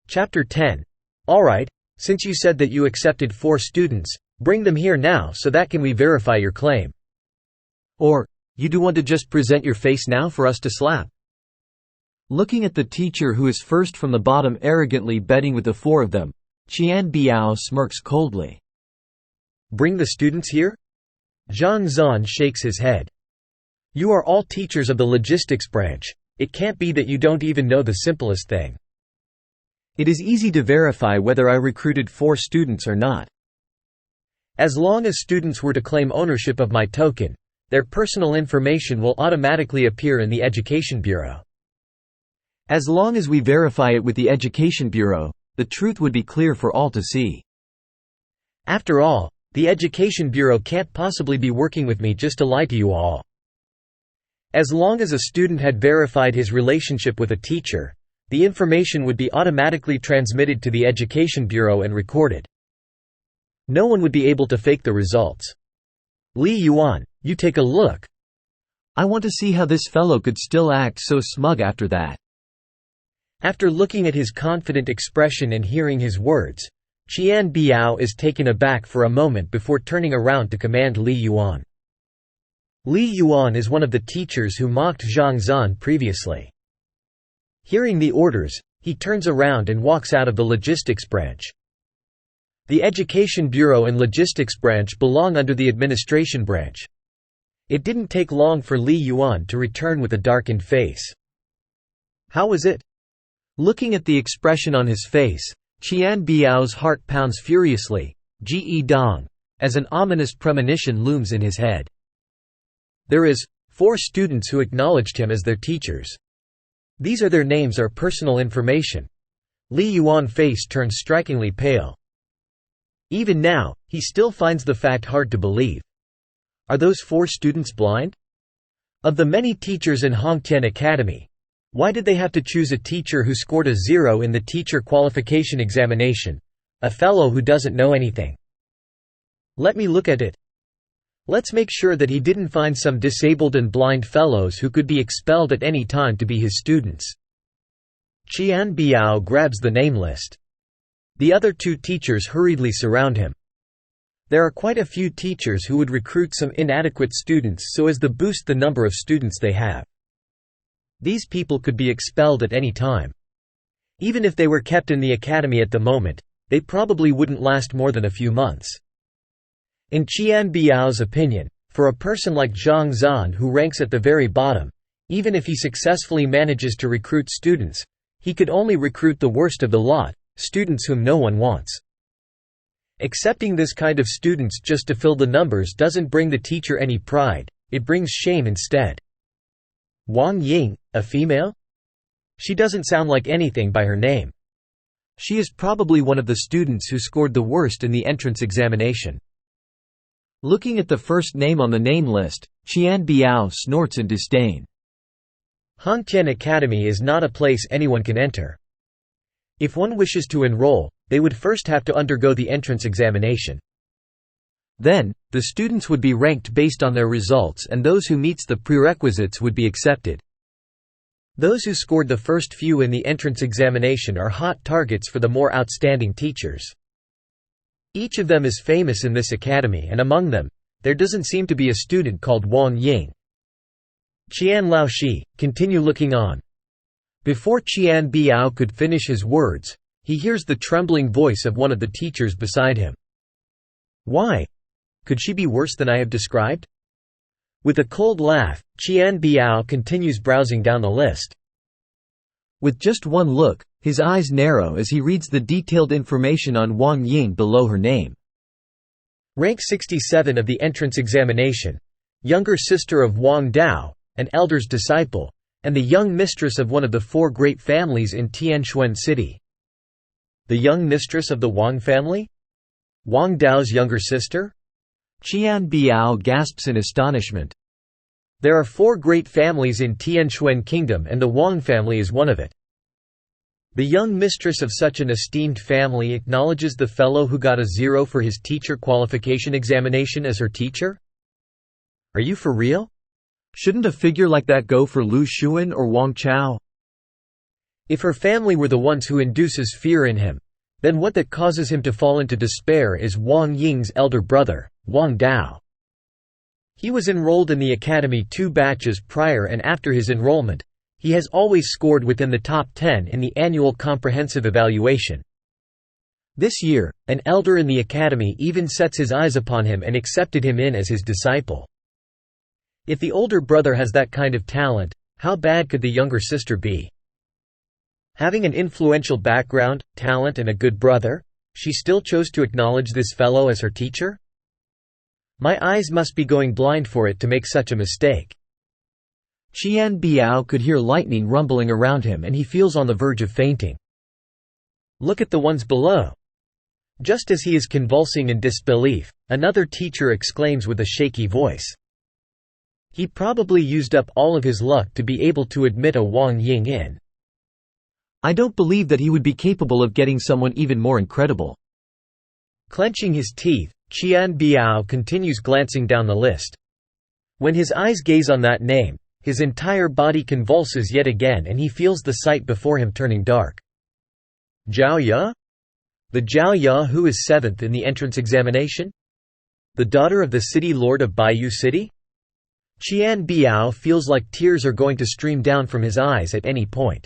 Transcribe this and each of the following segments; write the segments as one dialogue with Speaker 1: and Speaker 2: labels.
Speaker 1: Chapter 10. Alright, since you said that you accepted 4 students, bring them here now so that can we verify your claim. Or, you do want to just present your face now for us to slap?
Speaker 2: Looking at the teacher who is first from the bottom arrogantly betting with the 4 of them, Qian Biao smirks coldly.
Speaker 1: Bring the students here? Zhang Zan shakes his head. You are all teachers of the logistics branch. It can't be that you don't even know the simplest thing.
Speaker 2: It is easy to verify whether I recruited 4 students or not.
Speaker 1: As long as students were to claim ownership of my token, their personal information will automatically appear in the Education Bureau.
Speaker 2: As long as we verify it with the Education Bureau, the truth would be clear for all to see.
Speaker 1: After all, the Education Bureau can't possibly be working with me just to lie to you all. As long as a student had verified his relationship with a teacher, the information would be automatically transmitted to the Education Bureau and recorded. No one would be able to fake the results. Li Yuan, you take a look.
Speaker 2: I want to see how this fellow could still act so smug after that.
Speaker 1: After looking at his confident expression and hearing his words, Qian Biao is taken aback for a moment before turning around to command Li Yuan. Li Yuan is one of the teachers who mocked Zhang Zan previously. Hearing the orders, he turns around and walks out of the logistics branch. The Education Bureau and Logistics Branch belong under the Administration Branch. It didn't take long for Li Yuan to return with a darkened face. How was it? Looking at the expression on his face, Qian Biao's heart pounds furiously, Ji Dong, as an ominous premonition looms in his head. There is 4 students who acknowledged him as their teachers. These are their names or personal information. Li Yuan's face turns strikingly pale. Even now, he still finds the fact hard to believe. Are those 4 students blind? Of the many teachers in Hongtian Academy, why did they have to choose a teacher who scored a 0 in the teacher qualification examination, a fellow who doesn't know anything? Let me look at it. Let's make sure that he didn't find some disabled and blind fellows who could be expelled at any time to be his students. Qian Biao grabs the name list. The other 2 teachers hurriedly surround him. There are quite a few teachers who would recruit some inadequate students so as to boost the number of students they have. These people could be expelled at any time. Even if they were kept in the academy at the moment, they probably wouldn't last more than a few months. In Qian Biao's opinion, for a person like Zhang Zan who ranks at the very bottom, even if he successfully manages to recruit students, he could only recruit the worst of the lot, students whom no one wants. Accepting this kind of students just to fill the numbers doesn't bring the teacher any pride, it brings shame instead. Wang Ying, a female? She doesn't sound like anything by her name. She is probably one of the students who scored the worst in the entrance examination. Looking at the first name on the name list, Qian Biao snorts in disdain. Hongtian Academy is not a place anyone can enter. If one wishes to enroll, they would first have to undergo the entrance examination. Then, the students would be ranked based on their results and those who meets the prerequisites would be accepted. Those who scored the first few in the entrance examination are hot targets for the more outstanding teachers. Each of them is famous in this academy and among them, there doesn't seem to be a student called Wang Ying. Qian Laoshi, continue looking on. Before Qian Biao could finish his words, he hears the trembling voice of one of the teachers beside him. Why? Could she be worse than I have described? With a cold laugh, Qian Biao continues browsing down the list. With just one look, his eyes narrow as he reads the detailed information on Wang Ying below her name. Rank 67 of the entrance examination, younger sister of Wang Dao, an elder's disciple, and the young mistress of one of the 4 great families in Tianquan City. The young mistress of the Wang family? Wang Dao's younger sister? Qian Biao gasps in astonishment. There are 4 great families in Tianquan Kingdom and the Wang family is one of it. The young mistress of such an esteemed family acknowledges the fellow who got a 0 for his teacher qualification examination as her teacher? Are you for real? Shouldn't a figure like that go for Lu Xuan or Wang Chao? If her family were the ones who induces fear in him, then what that causes him to fall into despair is Wang Ying's elder brother, Wang Dao. He was enrolled in the academy 2 batches prior, and after his enrollment, he has always scored within the top 10 in the annual comprehensive evaluation. This year, an elder in the academy even sets his eyes upon him and accepted him in as his disciple. If the older brother has that kind of talent, how bad could the younger sister be? Having an influential background, talent, and a good brother, she still chose to acknowledge this fellow as her teacher? My eyes must be going blind for it to make such a mistake.
Speaker 2: Qian Biao could hear lightning rumbling around him and he feels on the verge of fainting.
Speaker 1: Look at the ones below. Just as he is convulsing in disbelief, another teacher exclaims with a shaky voice. He probably used up all of his luck to be able to admit a Wang Ying in.
Speaker 2: I don't believe that he would be capable of getting someone even more incredible.
Speaker 1: Clenching his teeth, Qian Biao continues glancing down the list. When his eyes gaze on that name, his entire body convulses yet again and he feels the sight before him turning dark. Zhao Ya? The Zhao Ya who is 7th in the entrance examination? The daughter of the city lord of Baiyu City? Qian Biao feels like tears are going to stream down from his eyes at any point.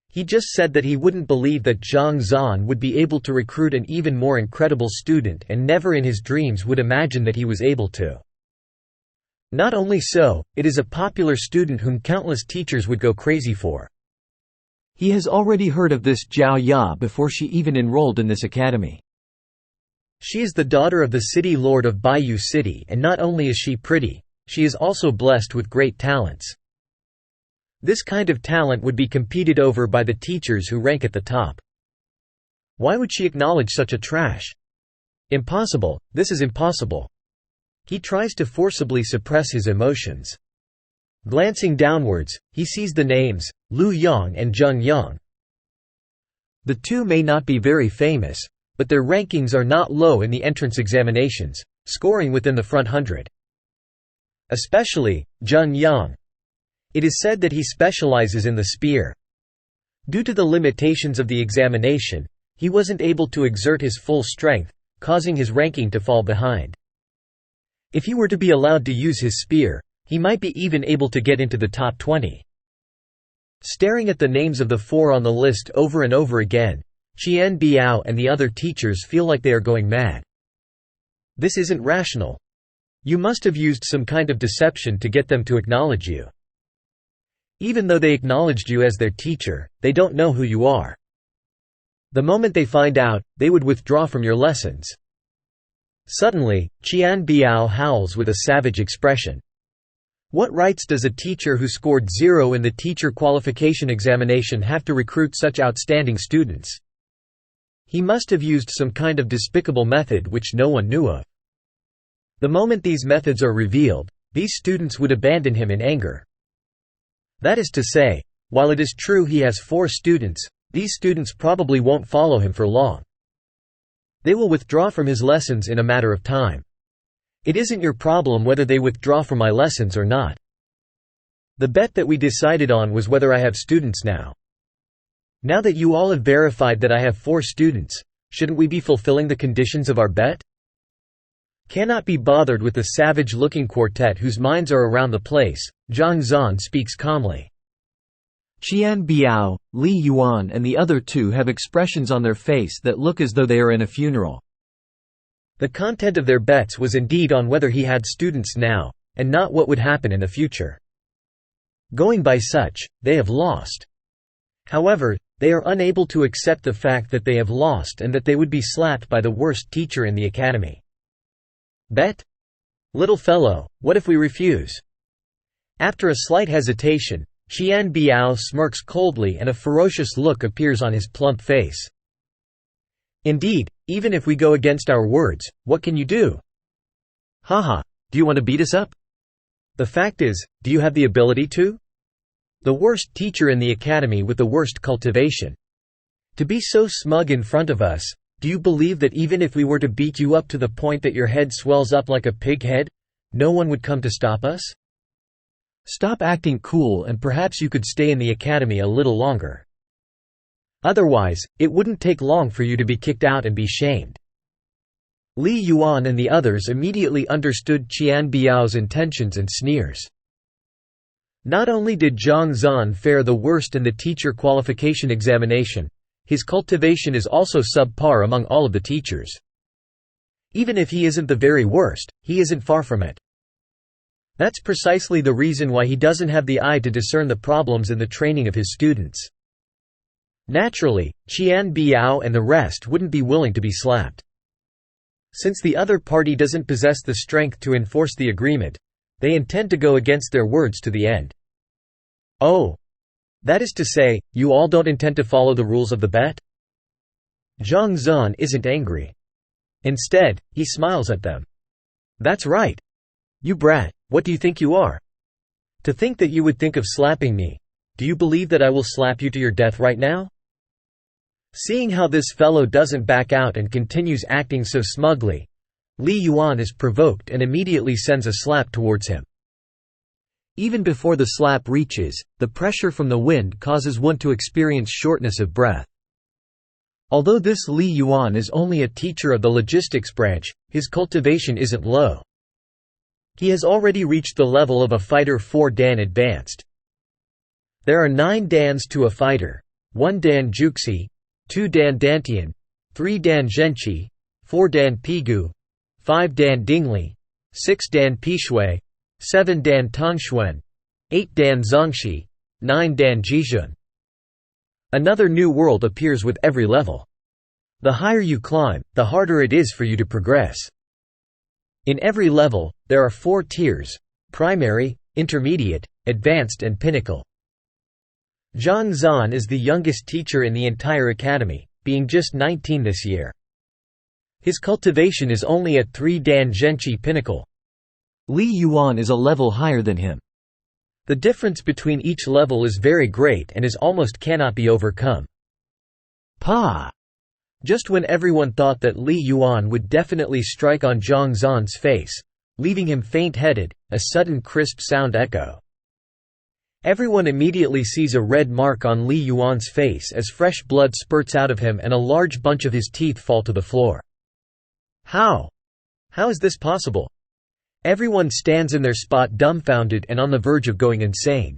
Speaker 1: He just said that he wouldn't believe that Zhang Zan would be able to recruit an even more incredible student, and never in his dreams would imagine that he was able to. Not only so, it is a popular student whom countless teachers would go crazy for.
Speaker 2: He has already heard of this Zhao Ya before she even enrolled in this academy.
Speaker 1: She is the daughter of the city lord of Baiyu City, and not only is she pretty, she is also blessed with great talents. This kind of talent would be competed over by the teachers who rank at the top. Why would she acknowledge such a trash? Impossible, this is impossible. He tries to forcibly suppress his emotions. Glancing downwards, he sees the names, Lu Yang and Zheng Yang. The two may not be very famous, but their rankings are not low in the entrance examinations, scoring within the front 100. Especially, Zheng Yang. It is said that he specializes in the spear. Due to the limitations of the examination, he wasn't able to exert his full strength, causing his ranking to fall behind. If he were to be allowed to use his spear, he might be even able to get into the top 20. Staring at the names of the 4 on the list over and over again, Qian Biao and the other teachers feel like they are going mad. This isn't rational. You must have used some kind of deception to get them to acknowledge you. Even though they acknowledged you as their teacher, they don't know who you are. The moment they find out, they would withdraw from your lessons. Suddenly, Qian Biao howls with a savage expression. What rights does a teacher who scored 0 in the teacher qualification examination have to recruit such outstanding students? He must have used some kind of despicable method which no one knew of. The moment these methods are revealed, these students would abandon him in anger. That is to say, while it is true he has 4 students, these students probably won't follow him for long. They will withdraw from his lessons in a matter of time. It isn't your problem whether they withdraw from my lessons or not. The bet that we decided on was whether I have students now. Now that you all have verified that I have 4 students, shouldn't we be fulfilling the conditions of our bet? Cannot be bothered with the savage-looking quartet whose minds are around the place, Zhang Zan speaks calmly.
Speaker 2: Qian Biao, Li Yuan and the other 2 have expressions on their face that look as though they are in a funeral.
Speaker 1: The content of their bets was indeed on whether he had students now, and not what would happen in the future. Going by such, they have lost. However, they are unable to accept the fact that they have lost and that they would be slapped by the worst teacher in the academy. Bet? Little fellow, what if we refuse? After a slight hesitation, Qian Biao smirks coldly and a ferocious look appears on his plump face. Indeed, even if we go against our words, what can you do? Haha, do you want to beat us up? The fact is, do you have the ability to? The worst teacher in the academy with the worst cultivation. To be so smug in front of us, do you believe that even if we were to beat you up to the point that your head swells up like a pig head, no one would come to stop us? Stop acting cool and perhaps you could stay in the academy a little longer. Otherwise, it wouldn't take long for you to be kicked out and be shamed." Li Yuan and the others immediately understood Qian Biao's intentions and sneers. Not only did Zhang Zan fare the worst in the teacher qualification examination, his cultivation is also subpar among all of the teachers. Even if he isn't the very worst, he isn't far from it. That's precisely the reason why he doesn't have the eye to discern the problems in the training of his students. Naturally, Qian Biao and the rest wouldn't be willing to be slapped. Since the other party doesn't possess the strength to enforce the agreement, they intend to go against their words to the end. "Oh. That is to say, you all don't intend to follow the rules of the bet?" Zhang Zan isn't angry. Instead, he smiles at them. "That's right. You brat, what do you think you are? To think that you would think of slapping me. Do you believe that I will slap you to your death right now?" Seeing how this fellow doesn't back out and continues acting so smugly, Li Yuan is provoked and immediately sends a slap towards him. Even before the slap reaches, the pressure from the wind causes one to experience shortness of breath. Although this Li Yuan is only a teacher of the logistics branch, his cultivation isn't low. He has already reached the level of a fighter 4 Dan advanced. There are 9 dans to a fighter: 1 Dan Juxi, 2 Dan Dantian, 3 Dan Zhenqi, 4 Dan Pigu, 5 Dan Dingli, 6 Dan Pishui, 7 Dan Tongxuan, 8 Dan Zongxi, 9 Dan Jijun. Another new world appears with every level. The higher you climb, the harder it is for you to progress. In every level, there are 4 tiers: primary, intermediate, advanced and pinnacle. Zhang Zan is the youngest teacher in the entire academy, being just 19 this year. His cultivation is only at 3 Dan Zhenqi pinnacle.
Speaker 2: Li Yuan is a level higher than him.
Speaker 1: The difference between each level is very great and is almost cannot be overcome. Pa! Just when everyone thought that Li Yuan would definitely strike on Zhang Zan's face, leaving him faint-headed, a sudden crisp sound echo. Everyone immediately sees a red mark on Li Yuan's face as fresh blood spurts out of him and a large bunch of his teeth fall to the floor. How? How is this possible? Everyone stands in their spot dumbfounded and on the verge of going insane.